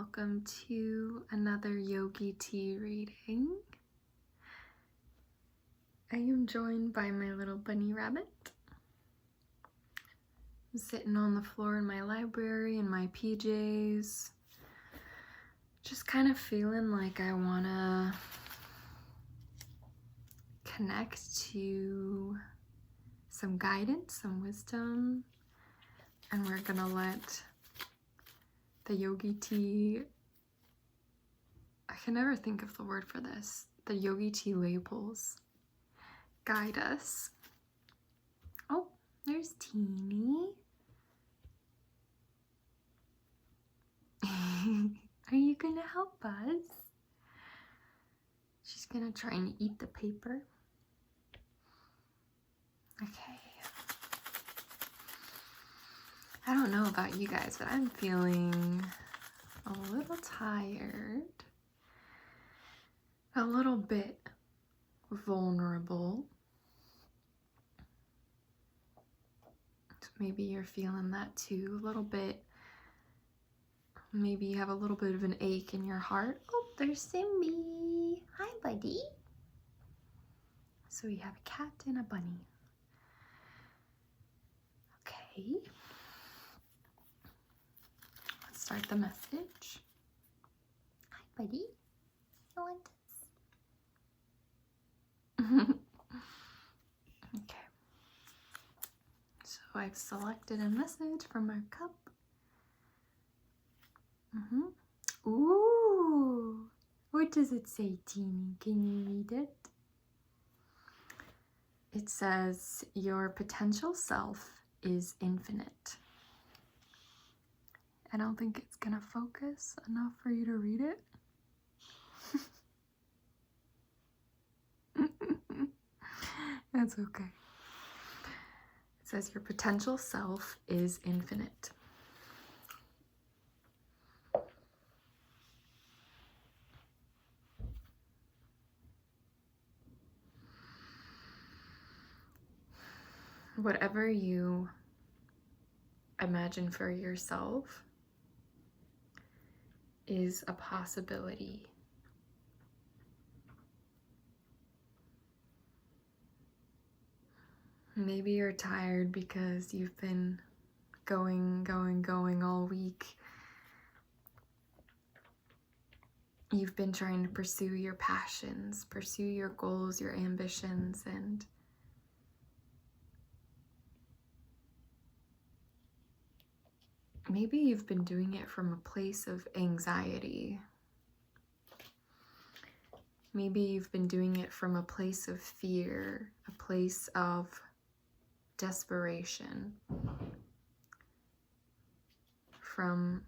welcome to another Yogi Tea reading. I am joined by my little bunny rabbit. I'm sitting on the floor in my library in my PJs, just kind of feeling like I want to connect to some guidance, some wisdom, and we're gonna let the Yogi Tea, I can never think of the word for this, the Yogi Tea labels guide us. Oh, there's Teeny. Are you gonna help us? She's gonna try and eat the paper. Okay. I don't know about you guys, but I'm feeling a little tired, a little bit vulnerable. So maybe you're feeling that too, a little bit. Maybe you have a little bit of an ache in your heart. Oh, there's Simbi. Hi, buddy. So we have a cat and a bunny. Okay. Start the message. Hi, buddy. You want this? Okay. So I've selected a message from our cup. Ooh. What does it say, Teeny? Can you read it? It says, your potential self is infinite. I don't think it's gonna focus enough for you to read it. That's okay. It says your potential self is infinite. Whatever you imagine for yourself is a possibility. Maybe you're tired because you've been going all week. You've been trying to pursue your passions, pursue your goals, your ambitions, and maybe you've been doing it from a place of anxiety. Maybe you've been doing it from a place of fear, a place of desperation, from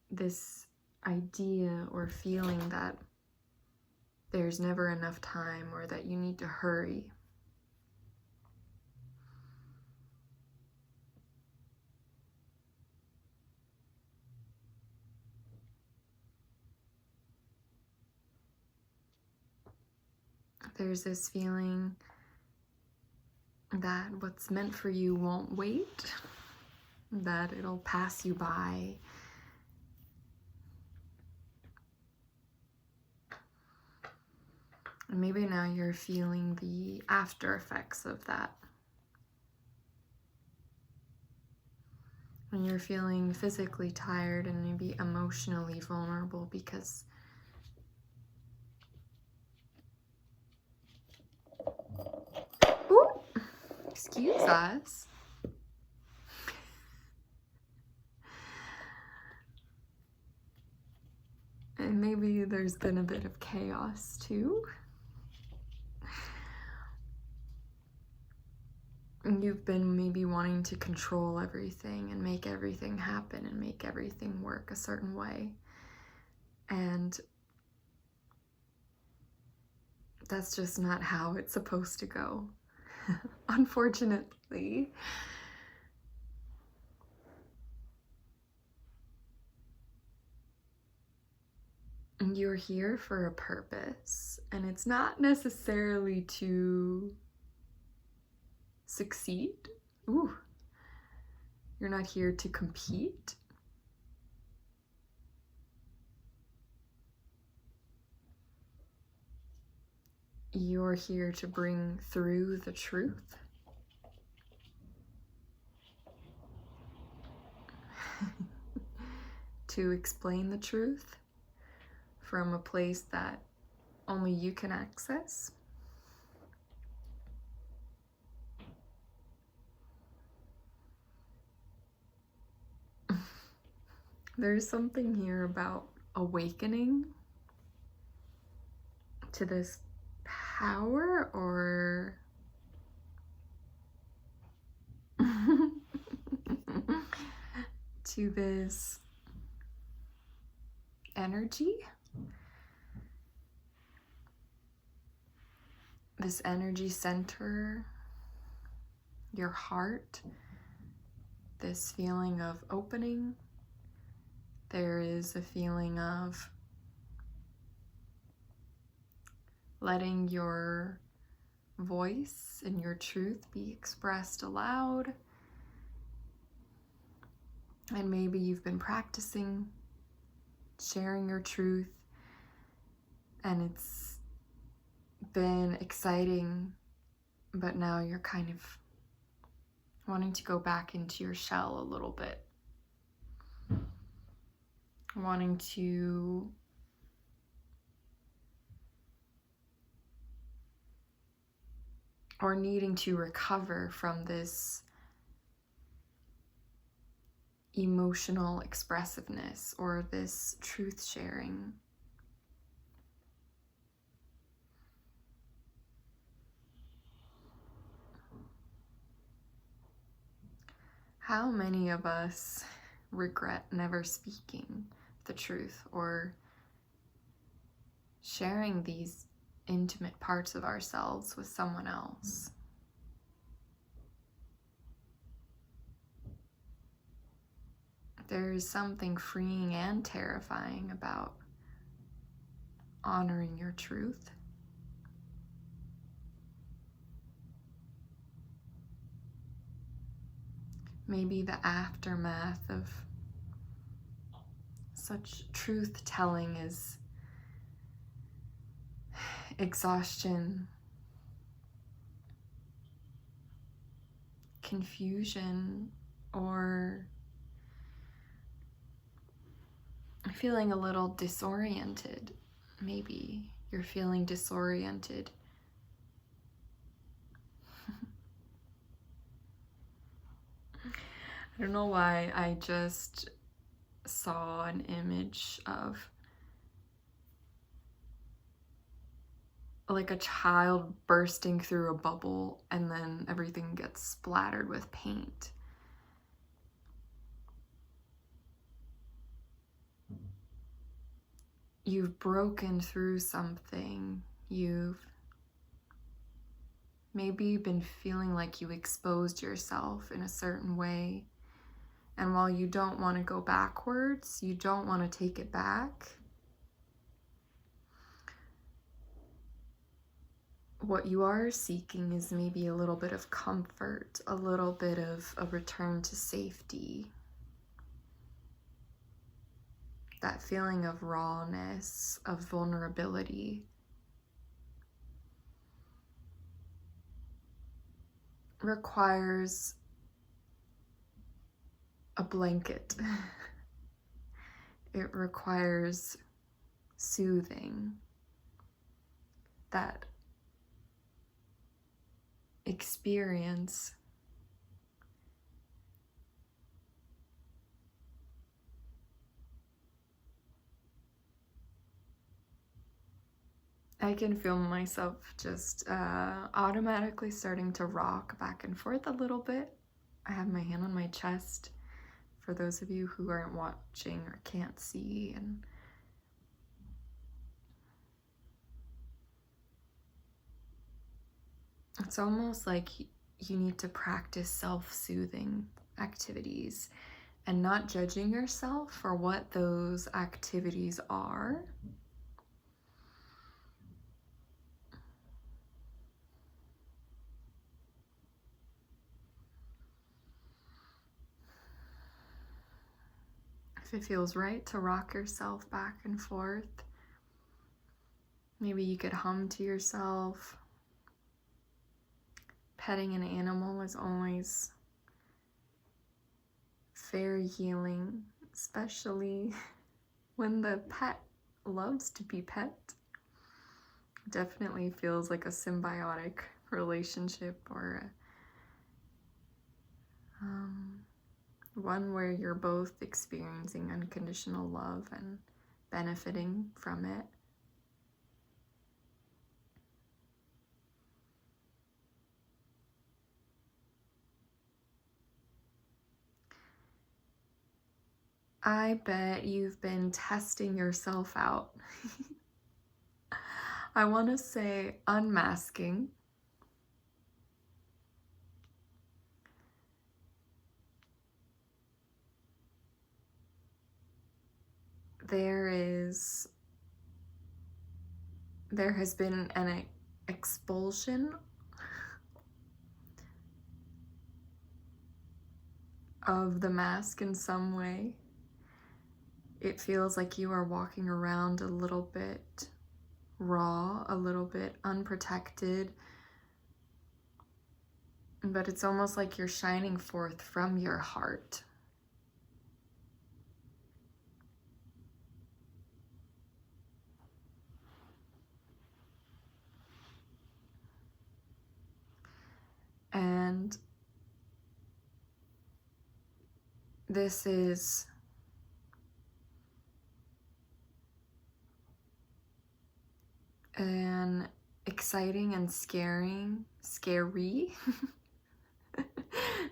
this idea or feeling that there's never enough time or that you need to hurry. There's this feeling that what's meant for you won't wait, that it'll pass you by. And maybe now you're feeling the after effects of that. And you're feeling physically tired and maybe emotionally vulnerable because excuse us. And maybe there's been a bit of chaos too. And you've been maybe wanting to control everything and make everything happen and make everything work a certain way. And that's just not how it's supposed to go. Unfortunately. You're here for a purpose, and it's not necessarily to succeed. Ooh. You're not here to compete. you're here to bring through the truth. To explain the truth from a place that only you can access. There's something here about awakening to this power, or to this energy. This energy center, your heart, this feeling of opening. There is a feeling of letting your voice and your truth be expressed aloud. And maybe you've been practicing sharing your truth, and it's been exciting, but now you're kind of wanting to go back into your shell a little bit. Wanting to or needing to recover from this emotional expressiveness or this truth sharing. How many of us regret never speaking the truth or sharing these intimate parts of ourselves with someone else? There is something freeing and terrifying about honoring your truth. Maybe the aftermath of such truth-telling is exhaustion, confusion, or feeling a little disoriented. Maybe you're feeling disoriented. I don't know why I just saw an image of like a child bursting through a bubble and then everything gets splattered with paint. You've broken through something. Maybe you've been feeling like you exposed yourself in a certain way. And while you don't want to go backwards, you don't want to take it back, what you are seeking is maybe a little bit of comfort, a little bit of a return to safety. That feeling of rawness, of vulnerability. Requires a blanket. It requires soothing. That experience I can feel myself just automatically starting to rock back and forth a little bit. I have my hand on my chest for those of you who aren't watching or can't see, and it's almost like you need to practice self-soothing activities and not judging yourself for what those activities are. If it feels right to rock yourself back and forth, Maybe you could hum to yourself. Petting an animal is always very healing, especially when the pet loves to be pet. Definitely feels like a symbiotic relationship, or one where you're both experiencing unconditional love and benefiting from it. I bet you've been testing yourself out. I want to say unmasking. There has been an expulsion of the mask in some way. It feels like you are walking around a little bit raw, a little bit unprotected, but it's almost like you're shining forth from your heart. And this is an exciting and scary.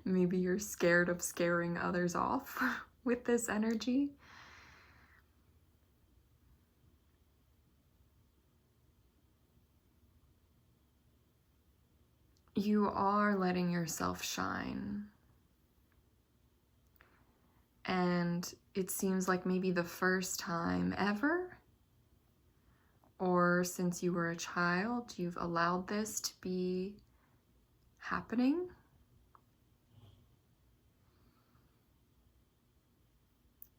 Maybe you're scared of scaring others off with this energy. You are letting yourself shine. And it seems like maybe the first time ever, or since you were a child, you've allowed this to be happening.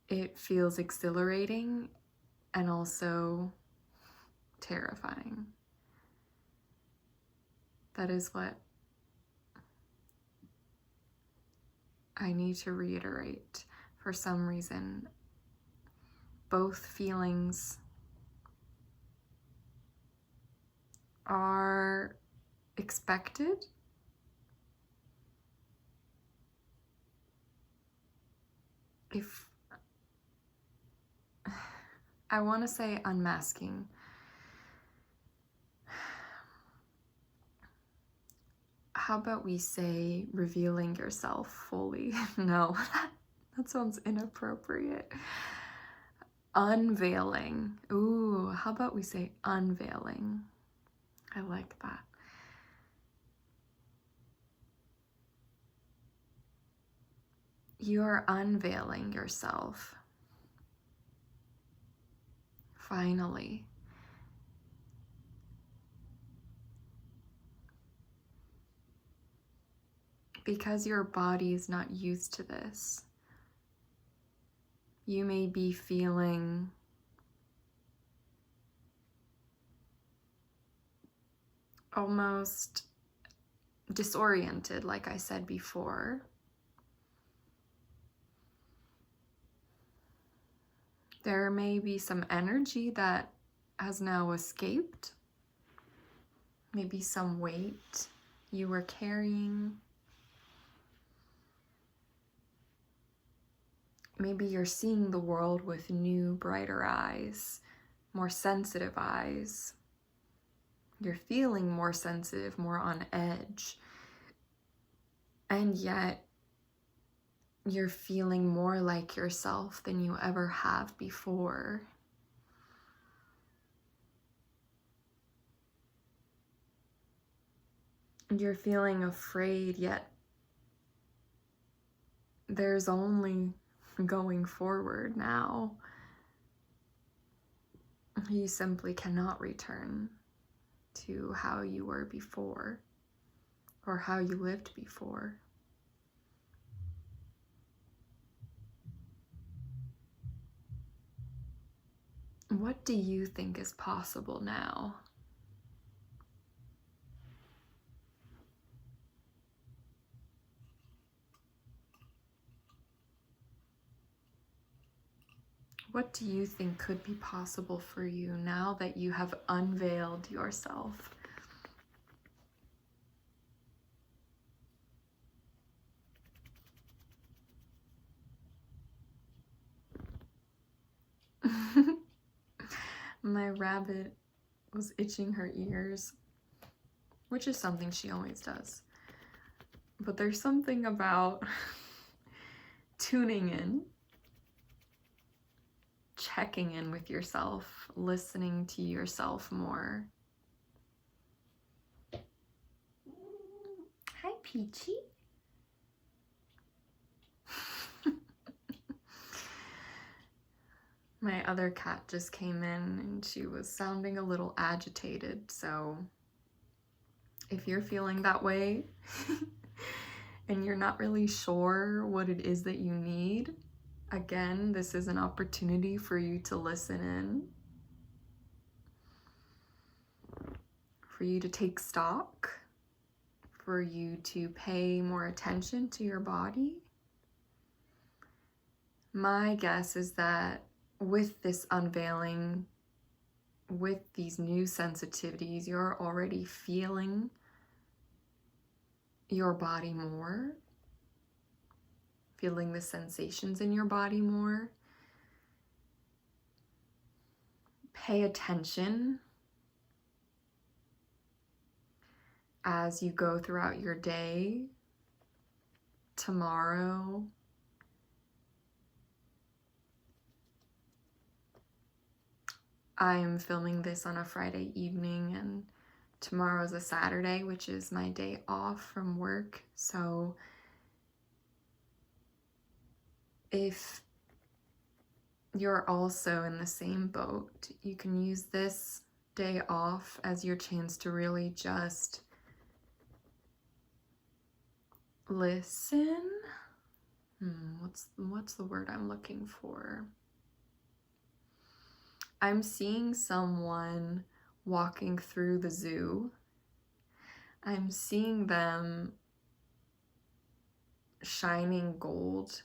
It feels exhilarating and also terrifying. That is what I need to reiterate. For some reason, both feelings are expected. If I want to say unmasking, how about we say revealing yourself fully? No, that sounds inappropriate. Unveiling. Ooh, how about we say unveiling? I like that. You're unveiling yourself. Finally. Because your body is not used to this, you may be feeling almost disoriented, like I said before. There may be some energy that has now escaped. Maybe some weight you were carrying. Maybe you're seeing the world with new, brighter eyes, more sensitive eyes. You're feeling more sensitive, more on edge. And yet, you're feeling more like yourself than you ever have before. You're feeling afraid, yet there's only going forward now. You simply cannot return to how you were before or how you lived before. What do you think is possible now? What do you think could be possible for you now that you have unveiled yourself? My rabbit was itching her ears, which is something she always does. But there's something about tuning in, checking in with yourself, listening to yourself more. Hi, Peachy. My other cat just came in and she was sounding a little agitated, so if you're feeling that way and you're not really sure what it is that you need, again, this is an opportunity for you to listen in, for you to take stock, for you to pay more attention to your body. My guess is that with this unveiling, with these new sensitivities, you're already feeling your body more, feeling the sensations in your body more. Pay attention as you go throughout your day, tomorrow. I'm filming this on a Friday evening, and tomorrow is a Saturday, which is my day off from work. So if you're also in the same boat, you can use this day off as your chance to really just listen. What's the word I'm looking for? I'm seeing someone walking through the zoo. I'm seeing them shining gold,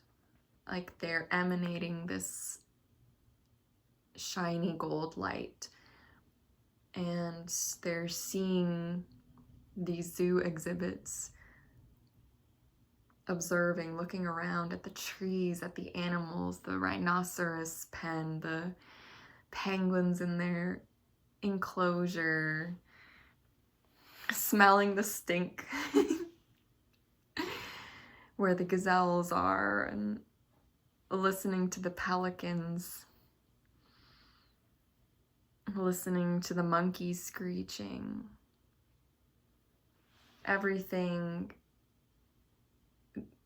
like they're emanating this shiny gold light. And they're seeing these zoo exhibits, observing, looking around at the trees, at the animals, the rhinoceros pen, the penguins in their enclosure, smelling the stink where the gazelles are, and listening to the pelicans, listening to the monkeys screeching. Everything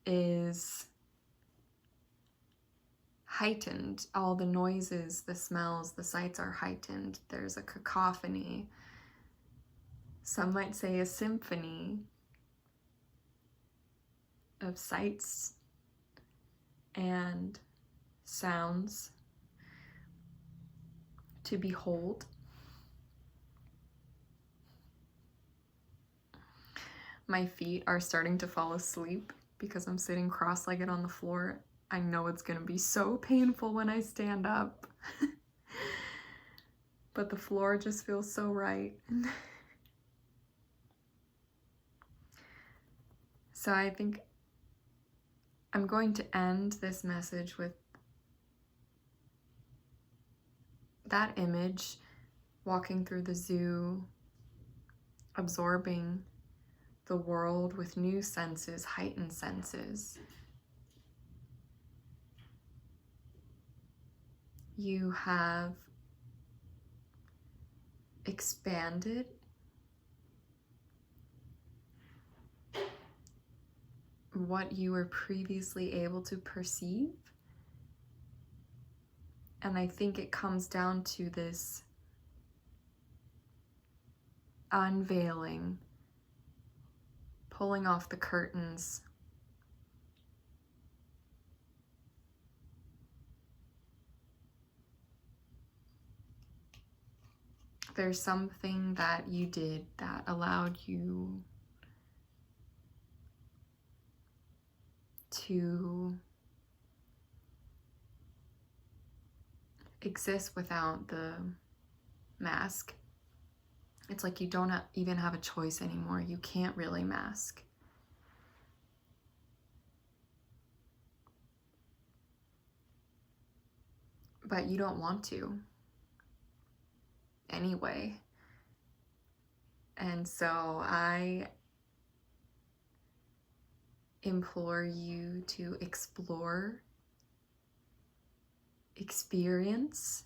is heightened. All the noises, the smells, the sights are heightened. There's a cacophony. Some might say a symphony of sights and sounds to behold. My feet are starting to fall asleep because I'm sitting cross-legged on the floor. I know it's gonna be so painful when I stand up. But the floor just feels so right. So I think I'm going to end this message with that image, walking through the zoo, absorbing the world with new senses, heightened senses. You have expanded what you were previously able to perceive. And I think it comes down to this unveiling, pulling off the curtains, there's something that you did that allowed you to exist without the mask. It's like you don't even have a choice anymore. You can't really mask. But you don't want to anyway. And so I implore you to explore, experience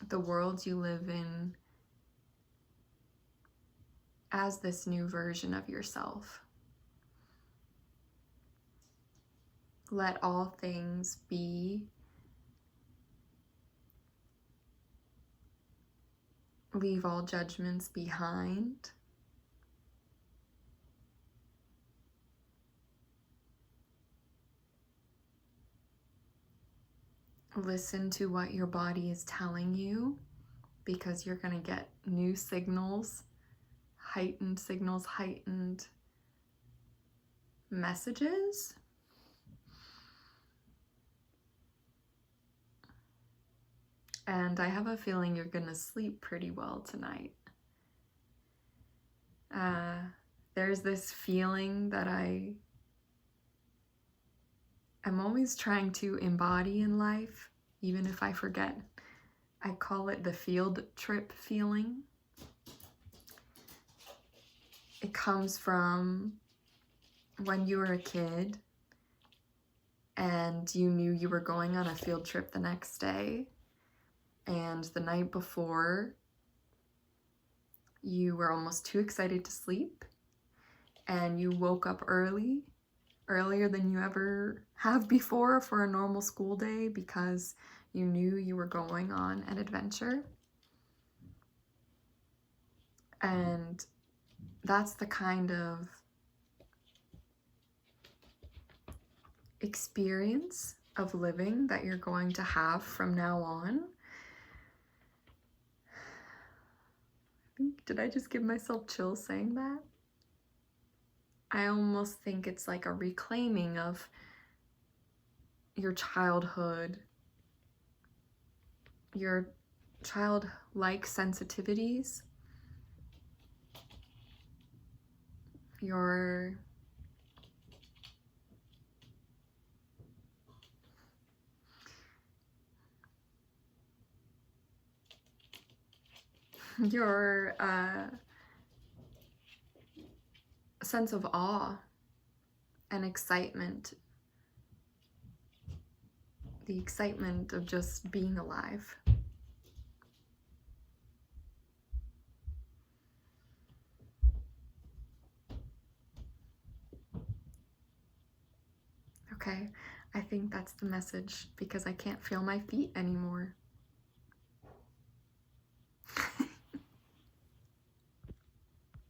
the world you live in as this new version of yourself. Let all things be. Leave all judgments behind. Listen to what your body is telling you, because you're going to get new signals, heightened messages. And I have a feeling you're going to sleep pretty well tonight. There's this feeling that I'm always trying to embody in life, even if I forget. I call it the field trip feeling. It comes from when you were a kid and you knew you were going on a field trip the next day, and the night before you were almost too excited to sleep, and you woke up earlier than you ever have before for a normal school day, because you knew you were going on an adventure. And that's the kind of experience of living that you're going to have from now on. Did I just give myself chills saying that? I almost think it's like a reclaiming of your childhood, your childlike sensitivities, your sense of awe and excitement, the excitement of just being alive. Okay, I think that's the message, because I can't feel my feet anymore.